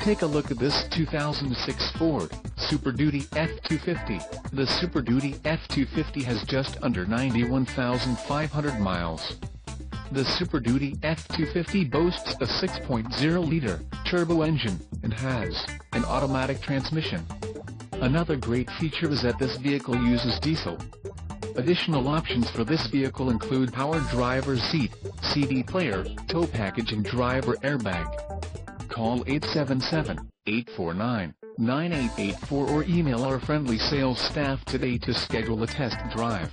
Take a look at this 2006 Ford Super Duty F-250. The Super Duty F-250 has just under 91,500 miles. The Super Duty F-250 boasts a 6.0-liter turbo engine and has an automatic transmission. Another great feature is that this vehicle uses diesel. Additional options for this vehicle include power driver's seat, CD player, tow package and driver airbag. Call 877-849-9884 or email our friendly sales staff today to schedule a test drive.